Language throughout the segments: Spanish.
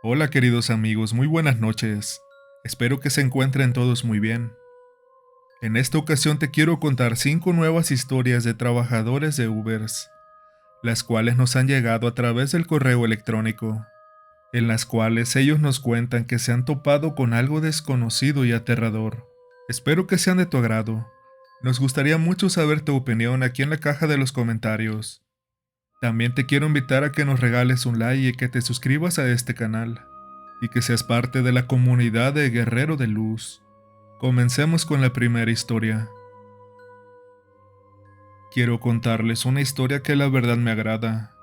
Hola queridos amigos, muy buenas noches. Espero que se encuentren todos muy bien. En esta ocasión te quiero contar 5 nuevas historias de trabajadores de Ubers, las cuales nos han llegado a través del correo electrónico, en las cuales ellos nos cuentan que se han topado con algo desconocido y aterrador. Espero que sean de tu agrado. Nos gustaría mucho saber tu opinión aquí en la caja de los comentarios. También te quiero invitar a que nos regales un like y que te suscribas a este canal, y que seas parte de la comunidad de Guerrero de Luz. Comencemos con la primera historia. Quiero contarles una historia que la verdad me agrada.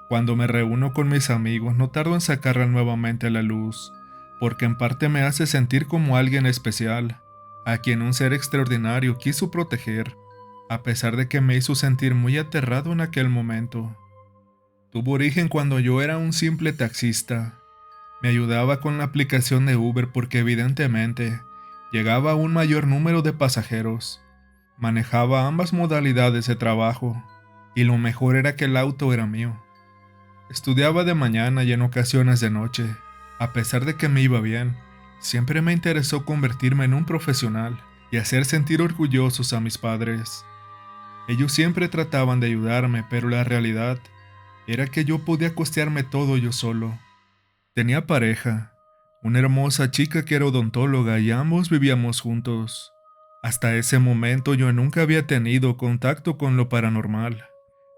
Cuando me reúno con mis amigos no tardo en sacarla nuevamente a la luz, porque en parte me hace sentir como alguien especial, a quien un ser extraordinario quiso proteger, a pesar de que me hizo sentir muy aterrado en aquel momento. Tuvo origen cuando yo era un simple taxista. Me ayudaba con la aplicación de Uber porque evidentemente llegaba a un mayor número de pasajeros. Manejaba ambas modalidades de trabajo, y lo mejor era que el auto era mío. Estudiaba de mañana y en ocasiones de noche. A pesar de que me iba bien, siempre me interesó convertirme en un profesional y hacer sentir orgullosos a mis padres. Ellos siempre trataban de ayudarme, pero la realidad era que yo podía costearme todo yo solo. Tenía pareja, una hermosa chica que era odontóloga y ambos vivíamos juntos. Hasta ese momento yo nunca había tenido contacto con lo paranormal,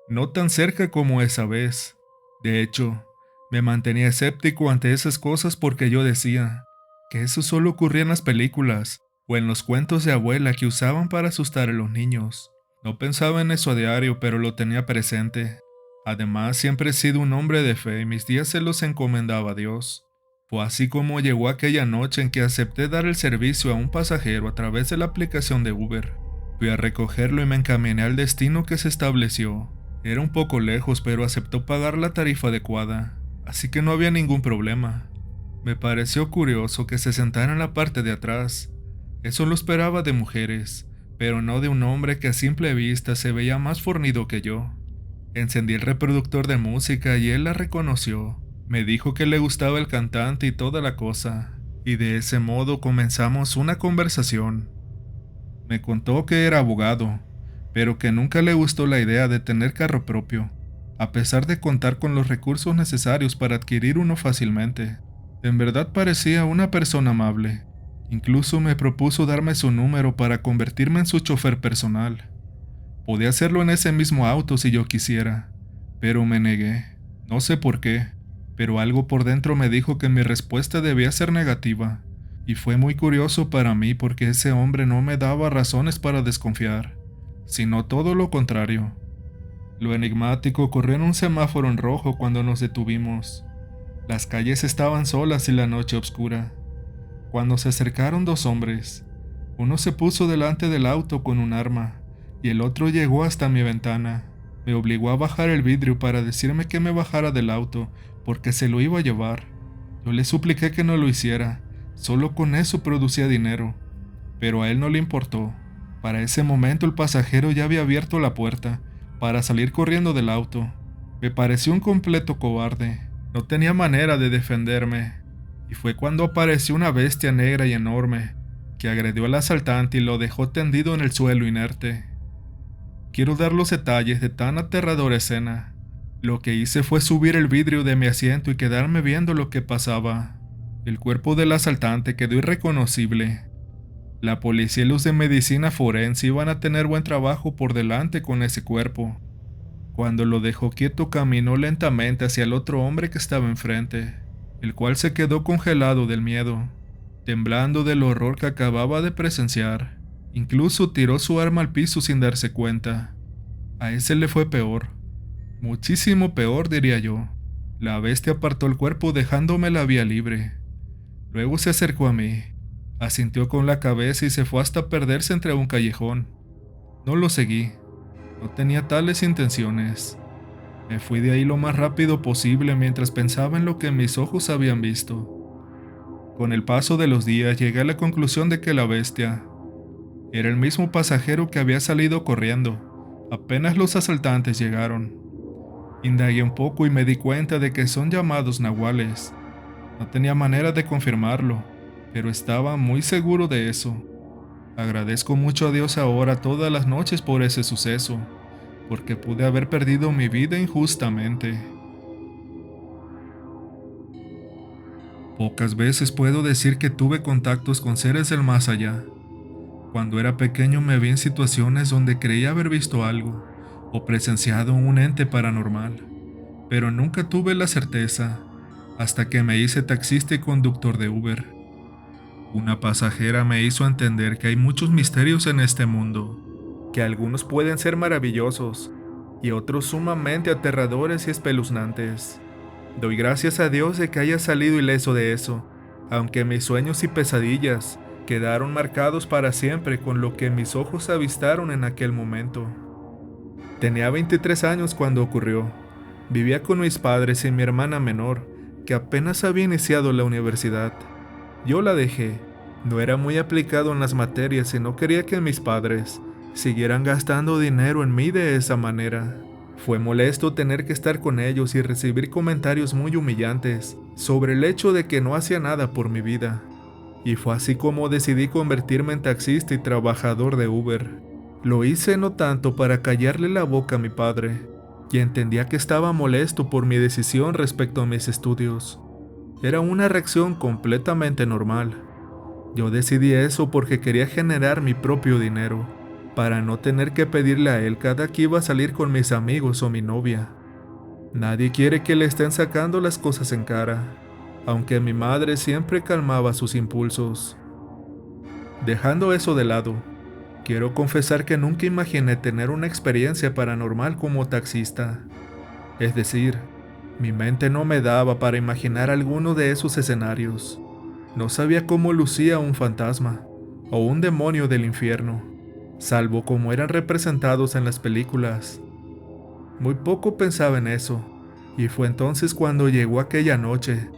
no tan cerca como esa vez. De hecho, me mantenía escéptico ante esas cosas porque yo decía que eso solo ocurría en las películas o en los cuentos de abuela que usaban para asustar a los niños. No pensaba en eso a diario, pero lo tenía presente. Además, siempre he sido un hombre de fe y mis días se los encomendaba a Dios. Fue así como llegó aquella noche en que acepté dar el servicio a un pasajero a través de la aplicación de Uber. Fui a recogerlo y me encaminé al destino que se estableció. Era un poco lejos, pero aceptó pagar la tarifa adecuada, así que no había ningún problema. Me pareció curioso que se sentara en la parte de atrás. Eso lo esperaba de mujeres, pero no de un hombre que a simple vista se veía más fornido que yo. Encendí el reproductor de música y él la reconoció. Me dijo que le gustaba el cantante y toda la cosa, y de ese modo comenzamos una conversación. Me contó que era abogado, pero que nunca le gustó la idea de tener carro propio, a pesar de contar con los recursos necesarios para adquirir uno fácilmente. En verdad parecía una persona amable. Incluso me propuso darme su número para convertirme en su chofer personal. Podía hacerlo en ese mismo auto si yo quisiera, pero me negué. No sé por qué, pero algo por dentro me dijo que mi respuesta debía ser negativa, y fue muy curioso para mí porque ese hombre no me daba razones para desconfiar, sino todo lo contrario. Lo enigmático ocurrió en un semáforo en rojo cuando nos detuvimos. Las calles estaban solas y la noche oscura. Cuando se acercaron dos hombres, uno se puso delante del auto con un arma, y el otro llegó hasta mi ventana. Me obligó a bajar el vidrio para decirme que me bajara del auto, porque se lo iba a llevar. Yo le supliqué que no lo hiciera, solo con eso producía dinero, pero a él no le importó. Para ese momento el pasajero ya había abierto la puerta para salir corriendo del auto. Me pareció un completo cobarde, no tenía manera de defenderme, y fue cuando apareció una bestia negra y enorme, que agredió al asaltante y lo dejó tendido en el suelo inerte. Quiero dar los detalles de tan aterradora escena. Lo que hice fue subir el vidrio de mi asiento y quedarme viendo lo que pasaba. El cuerpo del asaltante quedó irreconocible. La policía y los de medicina forense iban a tener buen trabajo por delante con ese cuerpo. Cuando lo dejó quieto caminó lentamente hacia el otro hombre que estaba enfrente, el cual se quedó congelado del miedo, temblando del horror que acababa de presenciar. Incluso tiró su arma al piso sin darse cuenta. A ese le fue peor. Muchísimo peor, diría yo. La bestia apartó el cuerpo dejándome la vía libre. Luego se acercó a mí, asintió con la cabeza y se fue hasta perderse entre un callejón. No lo seguí. No tenía tales intenciones. Me fui de ahí lo más rápido posible mientras pensaba en lo que mis ojos habían visto. Con el paso de los días llegué a la conclusión de que la bestia era el mismo pasajero que había salido corriendo apenas los asaltantes llegaron. Indagué un poco y me di cuenta de que son llamados nahuales. No tenía manera de confirmarlo, pero estaba muy seguro de eso. Agradezco mucho a Dios ahora todas las noches por ese suceso, porque pude haber perdido mi vida injustamente. Pocas veces puedo decir que tuve contactos con seres del más allá. Cuando era pequeño me vi en situaciones donde creía haber visto algo o presenciado un ente paranormal, pero nunca tuve la certeza hasta que me hice taxista y conductor de Uber. Una pasajera me hizo entender que hay muchos misterios en este mundo, que algunos pueden ser maravillosos y otros sumamente aterradores y espeluznantes. Doy gracias a Dios de que haya salido ileso de eso, aunque mis sueños y pesadillas quedaron marcados para siempre con lo que mis ojos avistaron en aquel momento. Tenía 23 años cuando ocurrió. Vivía con mis padres y mi hermana menor, que apenas había iniciado la universidad. Yo la dejé. No era muy aplicado en las materias y no quería que mis padres siguieran gastando dinero en mí de esa manera. Fue molesto tener que estar con ellos y recibir comentarios muy humillantes sobre el hecho de que no hacía nada por mi vida. Y fue así como decidí convertirme en taxista y trabajador de Uber. Lo hice no tanto para callarle la boca a mi padre, quien entendía que estaba molesto por mi decisión respecto a mis estudios. Era una reacción completamente normal. Yo decidí eso porque quería generar mi propio dinero, para no tener que pedirle a él cada que iba a salir con mis amigos o mi novia. Nadie quiere que le estén sacando las cosas en cara, aunque mi madre siempre calmaba sus impulsos. Dejando eso de lado, quiero confesar que nunca imaginé tener una experiencia paranormal como taxista. Es decir, mi mente no me daba para imaginar alguno de esos escenarios. No sabía cómo lucía un fantasma o un demonio del infierno, salvo como eran representados en las películas. Muy poco pensaba en eso, y fue entonces cuando llegó aquella noche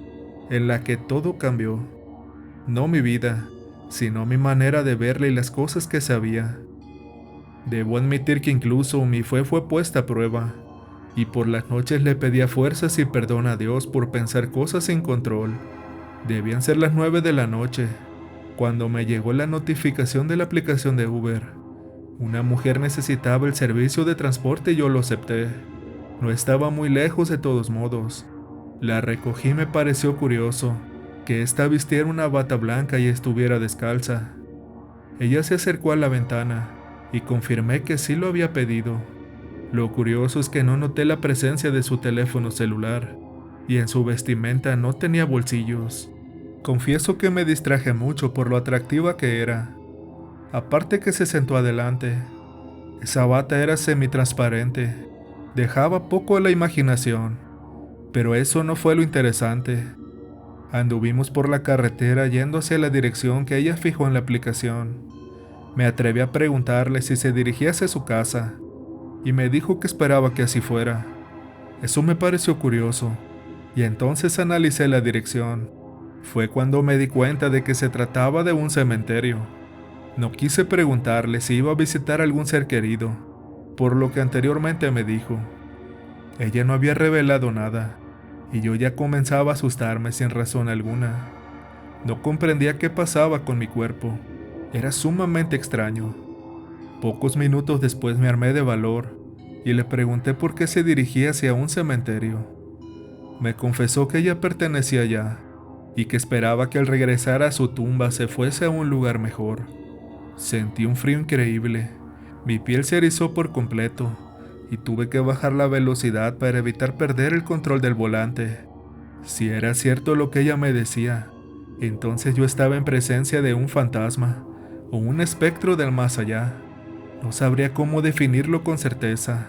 en la que todo cambió. No mi vida, sino mi manera de verle y las cosas que sabía. Debo admitir que incluso mi fe fue puesta a prueba, y por las noches le pedía fuerzas y perdón a Dios por pensar cosas sin control. Debían ser las 9 de la noche, cuando me llegó la notificación de la aplicación de Uber. Una mujer necesitaba el servicio de transporte y yo lo acepté. No estaba muy lejos de todos modos. La recogí y me pareció curioso que ésta vistiera una bata blanca y estuviera descalza. Ella se acercó a la ventana y confirmé que sí lo había pedido. Lo curioso es que no noté la presencia de su teléfono celular y en su vestimenta no tenía bolsillos. Confieso que me distraje mucho por lo atractiva que era. Aparte que se sentó adelante, esa bata era semitransparente, dejaba poco a la imaginación, pero eso no fue lo interesante. Anduvimos por la carretera yendo hacia la dirección que ella fijó en la aplicación. Me atreví a preguntarle si se dirigía hacia su casa, y me dijo que esperaba que así fuera. Eso me pareció curioso, y entonces analicé la dirección. Fue cuando me di cuenta de que se trataba de un cementerio. No quise preguntarle si iba a visitar algún ser querido, por lo que anteriormente me dijo. Ella no había revelado nada, y yo ya comenzaba a asustarme sin razón alguna. No comprendía qué pasaba con mi cuerpo. Era sumamente extraño. Pocos minutos después me armé de valor y le pregunté por qué se dirigía hacia un cementerio. Me confesó que ella pertenecía allá y que esperaba que al regresar a su tumba se fuese a un lugar mejor. Sentí un frío increíble. Mi piel se erizó por completo y tuve que bajar la velocidad para evitar perder el control del volante. Si era cierto lo que ella me decía, entonces yo estaba en presencia de un fantasma o un espectro del más allá. No sabría cómo definirlo con certeza.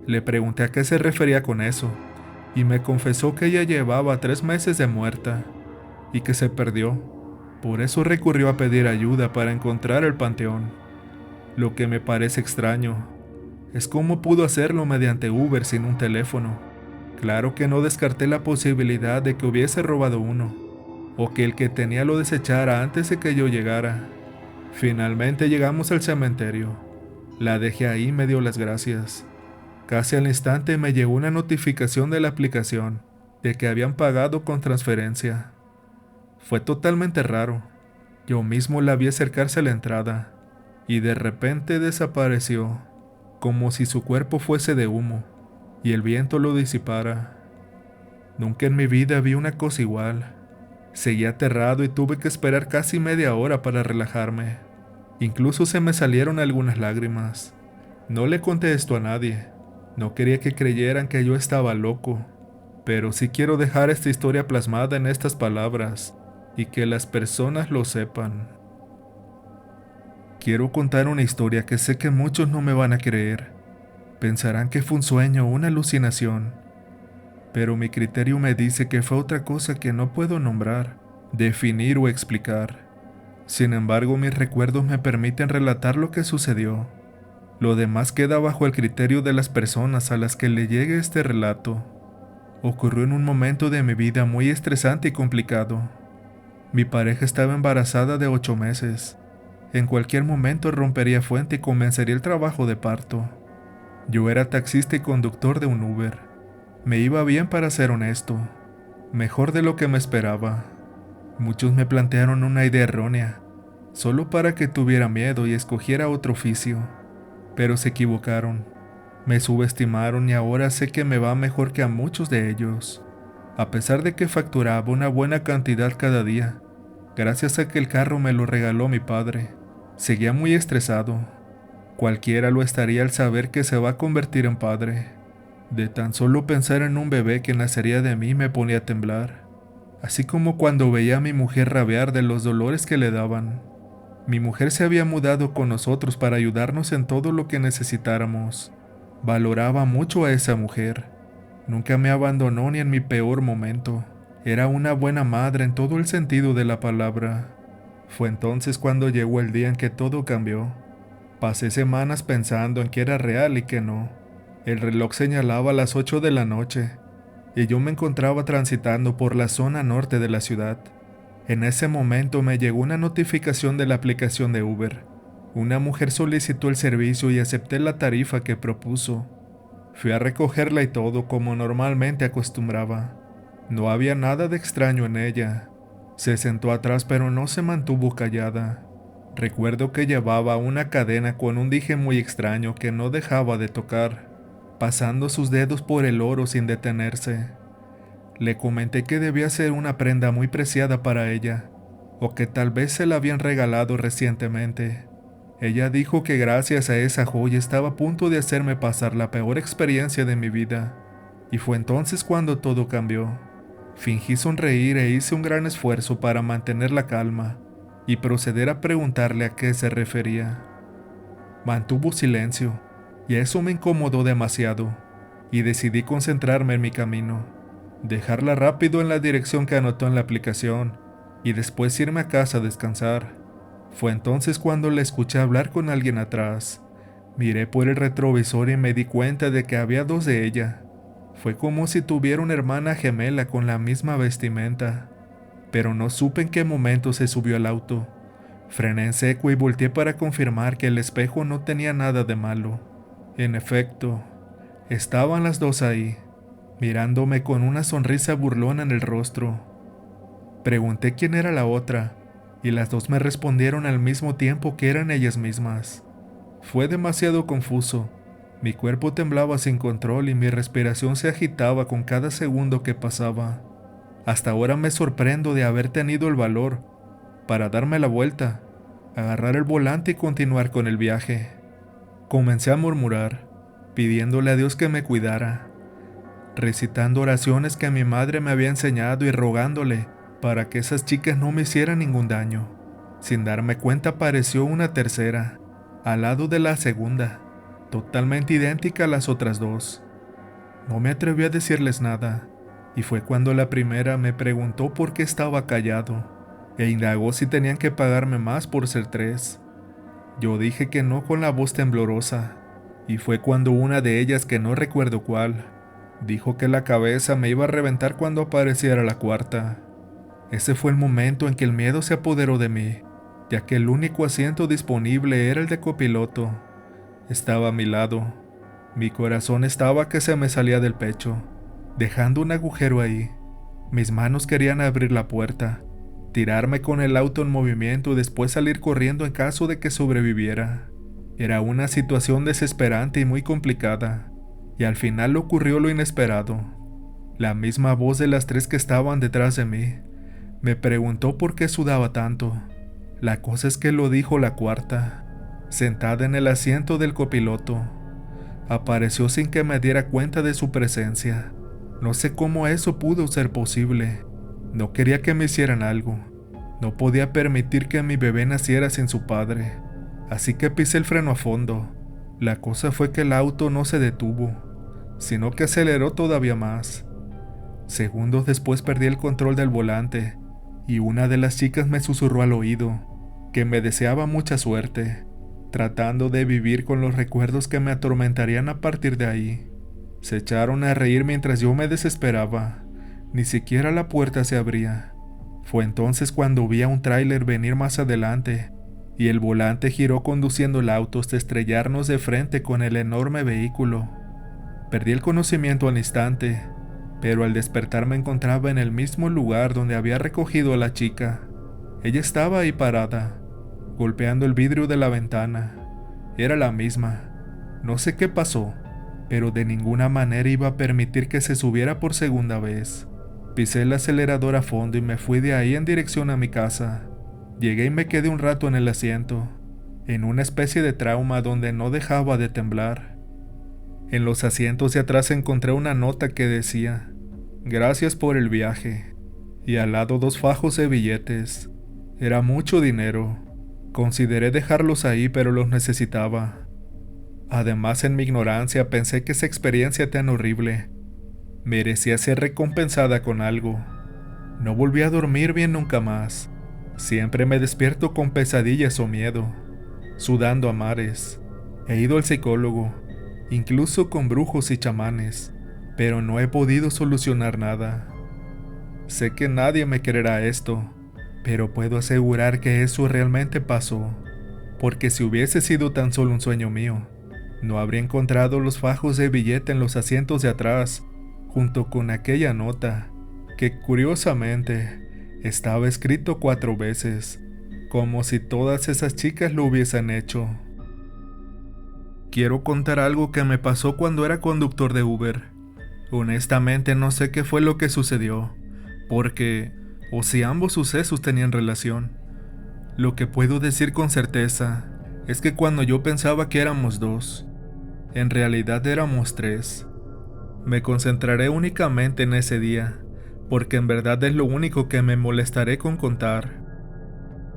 Le pregunté a qué se refería con eso, y me confesó que ella llevaba 3 meses de muerta y que se perdió. Por eso recurrió a pedir ayuda para encontrar el panteón. Lo que me parece extraño es cómo pudo hacerlo mediante Uber sin un teléfono. Claro que no descarté la posibilidad de que hubiese robado uno, o que el que tenía lo desechara antes de que yo llegara. Finalmente llegamos al cementerio. La dejé ahí y me dio las gracias. Casi al instante me llegó una notificación de la aplicación. de que habían pagado con transferencia. Fue totalmente raro. Yo mismo la vi acercarse a la entrada y de repente desapareció, como si su cuerpo fuese de humo y el viento lo disipara. Nunca en mi vida vi una cosa igual. Seguí aterrado y tuve que esperar casi media hora para relajarme. Incluso se me salieron algunas lágrimas. No le conté esto a nadie. No quería que creyeran que yo estaba loco. Pero sí quiero dejar esta historia plasmada en estas palabras y que las personas lo sepan. Quiero contar una historia que sé que muchos no me van a creer. Pensarán que fue un sueño o una alucinación. Pero mi criterio me dice que fue otra cosa que no puedo nombrar, definir o explicar. Sin embargo, mis recuerdos me permiten relatar lo que sucedió. Lo demás queda bajo el criterio de las personas a las que le llegue este relato. Ocurrió en un momento de mi vida muy estresante y complicado. Mi pareja estaba embarazada de 8 meses. En cualquier momento rompería fuente y comenzaría el trabajo de parto. Yo era taxista y conductor de un Uber. Me iba bien, para ser honesto, mejor de lo que me esperaba. Muchos me plantearon una idea errónea, solo para que tuviera miedo y escogiera otro oficio. Pero se equivocaron. Me subestimaron y ahora sé que me va mejor que a muchos de ellos. A pesar de que facturaba una buena cantidad cada día, gracias a que el carro me lo regaló mi padre, seguía muy estresado. Cualquiera lo estaría al saber que se va a convertir en padre. De tan solo pensar en un bebé que nacería de mí me ponía a temblar, así como cuando veía a mi mujer rabiar de los dolores que le daban. Mi mujer se había mudado con nosotros para ayudarnos en todo lo que necesitáramos. Valoraba mucho a esa mujer. Nunca me abandonó ni en mi peor momento. Era una buena madre en todo el sentido de la palabra. Fue entonces cuando llegó el día en que todo cambió. Pasé semanas pensando en que era real y que no. El reloj señalaba las 8 de la noche y yo me encontraba transitando por la zona norte de la ciudad. En ese momento me llegó una notificación de la aplicación de Uber. Una mujer solicitó el servicio y acepté la tarifa que propuso. Fui a recogerla y todo como normalmente acostumbraba. No había nada de extraño en ella. Se sentó atrás pero no se mantuvo callada. Recuerdo que llevaba una cadena con un dije muy extraño que no dejaba de tocar, pasando sus dedos por el oro sin detenerse. Le comenté que debía ser una prenda muy preciada para ella, o que tal vez se la habían regalado recientemente. Ella dijo que gracias a esa joya estaba a punto de hacerme pasar la peor experiencia de mi vida, y fue entonces cuando todo cambió. Fingí sonreír e hice un gran esfuerzo para mantener la calma y proceder a preguntarle a qué se refería. Mantuvo silencio, y eso me incomodó demasiado, y decidí concentrarme en mi camino, dejarla rápido en la dirección que anotó en la aplicación, y después irme a casa a descansar. Fue entonces cuando la escuché hablar con alguien atrás. Miré por el retrovisor y me di cuenta de que había dos de ella. Fue como si tuviera una hermana gemela con la misma vestimenta, pero no supe en qué momento se subió al auto. Frené en seco y volteé para confirmar que el espejo no tenía nada de malo. En efecto, estaban las dos ahí, mirándome con una sonrisa burlona en el rostro. Pregunté quién era la otra, y las dos me respondieron al mismo tiempo que eran ellas mismas. Fue demasiado confuso. Mi cuerpo temblaba sin control y mi respiración se agitaba con cada segundo que pasaba. Hasta ahora me sorprendo de haber tenido el valor para darme la vuelta, agarrar el volante y continuar con el viaje. Comencé a murmurar, pidiéndole a Dios que me cuidara, recitando oraciones que mi madre me había enseñado y rogándole para que esas chicas no me hicieran ningún daño. Sin darme cuenta apareció una tercera, al lado de la segunda, totalmente idéntica a las otras dos. No me atreví a decirles nada, y fue cuando la primera me preguntó por qué estaba callado, e indagó si tenían que pagarme más por ser tres. Yo dije que no con la voz temblorosa, y fue cuando una de ellas, que no recuerdo cuál, dijo que la cabeza me iba a reventar cuando apareciera la cuarta. Ese fue el momento en que el miedo se apoderó de mí, ya que el único asiento disponible era el de copiloto. Estaba a mi lado. Mi corazón estaba que se me salía del pecho. dejando un agujero ahí. Mis manos querían abrir la puerta, tirarme con el auto en movimiento y después salir corriendo en caso de que sobreviviera. Era una situación desesperante y muy complicada, y al final ocurrió lo inesperado. La misma voz de las tres que estaban detrás de mí me preguntó por qué sudaba tanto. La cosa es que lo dijo la cuarta, sentada en el asiento del copiloto. Apareció sin que me diera cuenta de su presencia. No sé cómo eso pudo ser posible. No quería que me hicieran algo. No podía permitir que mi bebé naciera sin su padre. Así que pisé el freno a fondo. La cosa fue que el auto no se detuvo, sino que aceleró todavía más. Segundos después perdí el control del volante y una de las chicas me susurró al oído que me deseaba mucha suerte, tratando de vivir con los recuerdos que me atormentarían a partir de ahí. Se echaron a reír mientras yo me desesperaba. Ni siquiera la puerta se abría. Fue entonces cuando vi a un tráiler venir más adelante y el volante giró conduciendo el auto hasta estrellarnos de frente con el enorme vehículo. Perdí el conocimiento al instante, pero al despertar me encontraba en el mismo lugar donde había recogido a la chica. Ella estaba ahí parada, golpeando el vidrio de la ventana. Era la misma. No sé qué pasó, pero de ninguna manera iba a permitir que se subiera por segunda vez. Pisé el acelerador a fondo y me fui de ahí en dirección a mi casa. Llegué y me quedé un rato en el asiento, en una especie de trauma donde no dejaba de temblar. En los asientos de atrás encontré una nota que decía: "Gracias por el viaje", y al lado 2 fajos de billetes. Era mucho dinero. Consideré dejarlos ahí, pero los necesitaba. Además, en mi ignorancia pensé que esa experiencia tan horrible merecía ser recompensada con algo. No volví a dormir bien nunca más. Siempre me despierto con pesadillas o miedo, sudando a mares. He ido al psicólogo, incluso con brujos y chamanes, pero no he podido solucionar nada. Sé que nadie me creerá esto, pero puedo asegurar que eso realmente pasó, porque si hubiese sido tan solo un sueño mío, no habría encontrado los fajos de billete en los asientos de atrás, junto con aquella nota, que curiosamente estaba escrito 4 veces, como si todas esas chicas lo hubiesen hecho. Quiero contar algo que me pasó cuando era conductor de Uber. Honestamente no sé qué fue lo que sucedió, o si ambos sucesos tenían relación. Lo que puedo decir con certeza es que cuando yo pensaba que éramos 2, en realidad éramos 3. Me concentraré únicamente en ese día, porque en verdad es lo único que me molestaré con contar.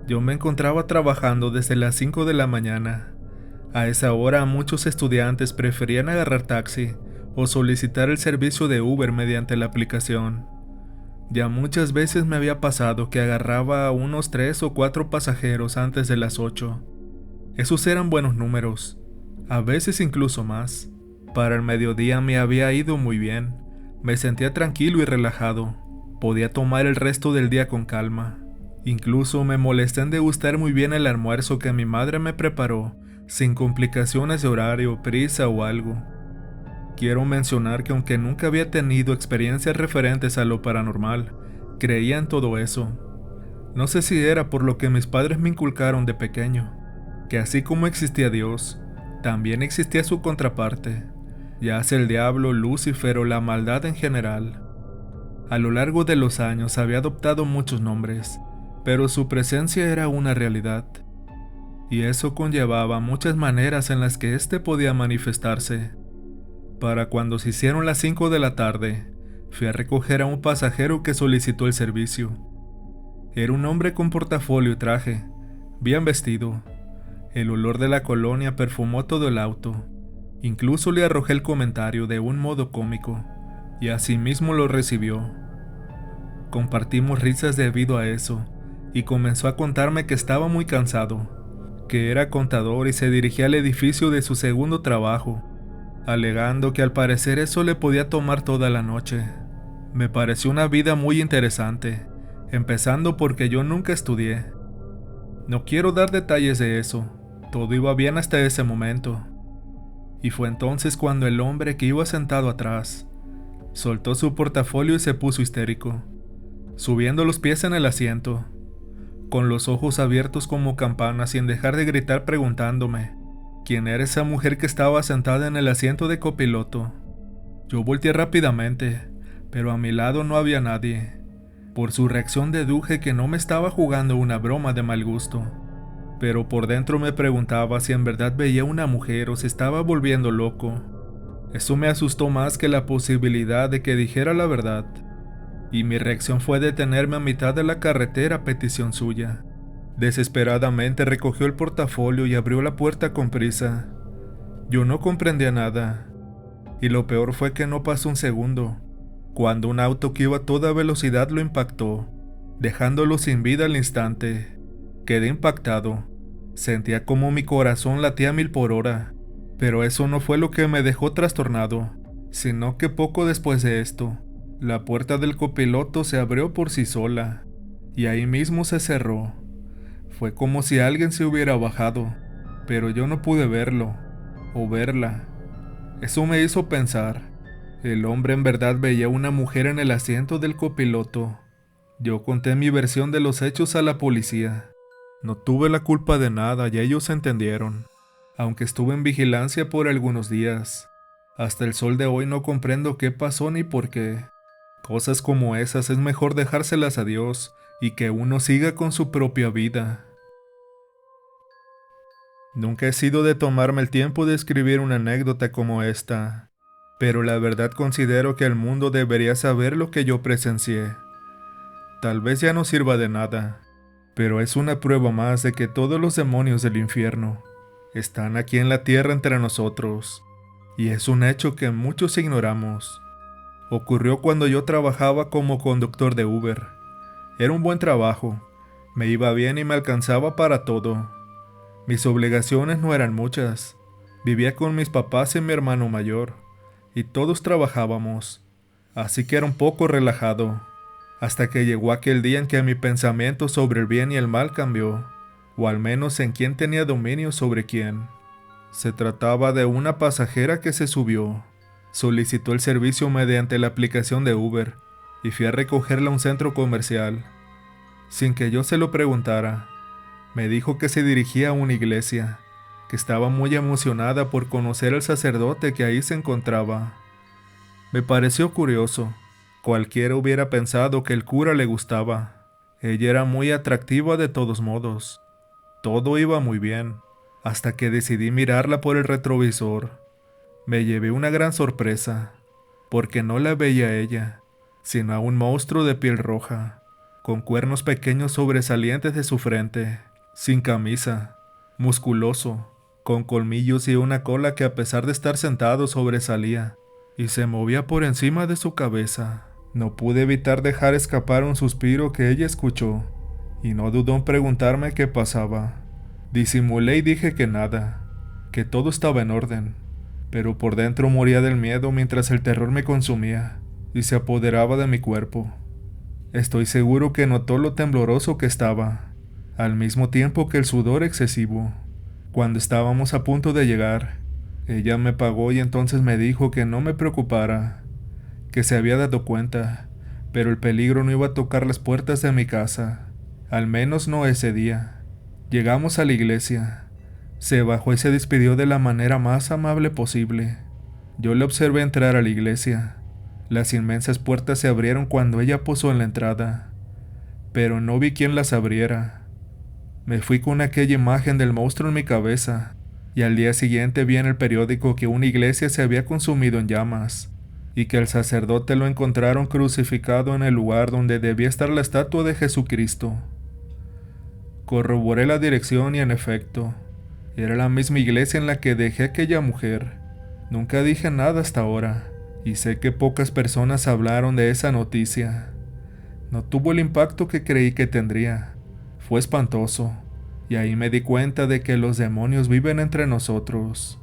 Yo me encontraba trabajando desde las 5 de la mañana. A esa hora muchos estudiantes preferían agarrar taxi o solicitar el servicio de Uber mediante la aplicación. Ya muchas veces me había pasado que agarraba a unos 3 o 4 pasajeros antes de las 8. Esos eran buenos números, a veces incluso más. Para el mediodía me había ido muy bien. Me sentía tranquilo y relajado. Podía tomar el resto del día con calma. Incluso me molesté en degustar muy bien el almuerzo que mi madre me preparó, sin complicaciones de horario, prisa o algo. Quiero mencionar que aunque nunca había tenido experiencias referentes a lo paranormal, creía en todo eso. No sé si era por lo que mis padres me inculcaron de pequeño, que así como existía Dios, también existía su contraparte, ya sea el diablo, Lucifer o la maldad en general. A lo largo de los años había adoptado muchos nombres, pero su presencia era una realidad, y eso conllevaba muchas maneras en las que éste podía manifestarse. Para cuando se hicieron las 5 de la tarde, fui a recoger a un pasajero que solicitó el servicio. Era un hombre con portafolio y traje, bien vestido. El olor de la colonia perfumó todo el auto. Incluso le arrojé el comentario de un modo cómico, y asimismo lo recibió. Compartimos risas debido a eso, y comenzó a contarme que estaba muy cansado, que era contador y se dirigía al edificio de su segundo trabajo, alegando que al parecer eso le podía tomar toda la noche. Me pareció una vida muy interesante, empezando porque yo nunca estudié. No quiero dar detalles de eso, todo iba bien hasta ese momento. Y fue entonces cuando el hombre que iba sentado atrás Soltó su portafolio y se puso histérico, subiendo los pies en el asiento, con los ojos abiertos como campanas sin dejar de gritar preguntándome quién era esa mujer que estaba sentada en el asiento de copiloto. Yo volteé rápidamente, pero a mi lado no había nadie. Por su reacción deduje que no me estaba jugando una broma de mal gusto, pero por dentro me preguntaba si en verdad veía una mujer o se estaba volviendo loco. Eso me asustó más que la posibilidad de que dijera la verdad, y mi reacción fue detenerme a mitad de la carretera a petición suya. Desesperadamente recogió el portafolio y abrió la puerta con prisa. Yo no comprendía nada, y lo peor fue que no pasó un segundo, cuando un auto que iba a toda velocidad lo impactó, dejándolo sin vida al instante. Quedé impactado. Sentía como mi corazón latía a 1000 por hora, pero eso no fue lo que me dejó trastornado, sino que poco después de esto, la puerta del copiloto se abrió por sí sola, y ahí mismo se cerró. Fue como si alguien se hubiera bajado, pero yo no pude verlo, o verla. Eso me hizo pensar, ¿el hombre en verdad veía una mujer en el asiento del copiloto? Yo conté mi versión de los hechos a la policía. No tuve la culpa de nada y ellos entendieron, aunque estuve en vigilancia por algunos días. Hasta el sol de hoy no comprendo qué pasó ni por qué. Cosas como esas es mejor dejárselas a Dios y que uno siga con su propia vida. Nunca he sido de tomarme el tiempo de escribir una anécdota como esta, pero la verdad considero que el mundo debería saber lo que yo presencié. Tal vez ya no sirva de nada, pero es una prueba más de que todos los demonios del infierno están aquí en la tierra entre nosotros, y es un hecho que muchos ignoramos. Ocurrió cuando yo trabajaba como conductor de Uber. Era un buen trabajo, me iba bien y me alcanzaba para todo. Mis obligaciones no eran muchas. Vivía con mis papás y mi hermano mayor, y todos trabajábamos, así que era un poco relajado, hasta que llegó aquel día en que mi pensamiento sobre el bien y el mal cambió, o al menos en quién tenía dominio sobre quién. Se trataba de una pasajera que se subió, solicitó el servicio mediante la aplicación de Uber, y fui a recogerla a un centro comercial. Sin que yo se lo preguntara, me dijo que se dirigía a una iglesia, que estaba muy emocionada por conocer al sacerdote que ahí se encontraba. Me pareció curioso. Cualquiera hubiera pensado que el cura le gustaba. Ella era muy atractiva de todos modos. Todo iba muy bien, hasta que decidí mirarla por el retrovisor. Me llevé una gran sorpresa, porque no la veía a ella, sino a un monstruo de piel roja, con cuernos pequeños sobresalientes de su frente, sin camisa, musculoso, con colmillos y una cola que a pesar de estar sentado sobresalía, y se movía por encima de su cabeza. No pude evitar dejar escapar un suspiro que ella escuchó, y no dudó en preguntarme qué pasaba. Disimulé y dije que nada, que todo estaba en orden, pero por dentro moría del miedo mientras el terror me consumía y se apoderaba de mi cuerpo. Estoy seguro que notó lo tembloroso que estaba, al mismo tiempo que el sudor excesivo. Cuando estábamos a punto de llegar, ella me pagó y entonces me dijo que no me preocupara, que se había dado cuenta, pero el peligro no iba a tocar las puertas de mi casa, al menos no ese día. Llegamos a la iglesia. Se bajó y se despidió de la manera más amable posible. Yo le observé entrar a la iglesia. Las inmensas puertas se abrieron cuando ella posó en la entrada, pero no vi quién las abriera. Me fui con aquella imagen del monstruo en mi cabeza, y al día siguiente vi en el periódico que una iglesia se había consumido en llamas, y que el sacerdote lo encontraron crucificado en el lugar donde debía estar la estatua de Jesucristo. Corroboré la dirección y en efecto, era la misma iglesia en la que dejé a aquella mujer. Nunca dije nada hasta ahora, y sé que pocas personas hablaron de esa noticia. No tuvo el impacto que creí que tendría. Fue espantoso, y ahí me di cuenta de que los demonios viven entre nosotros.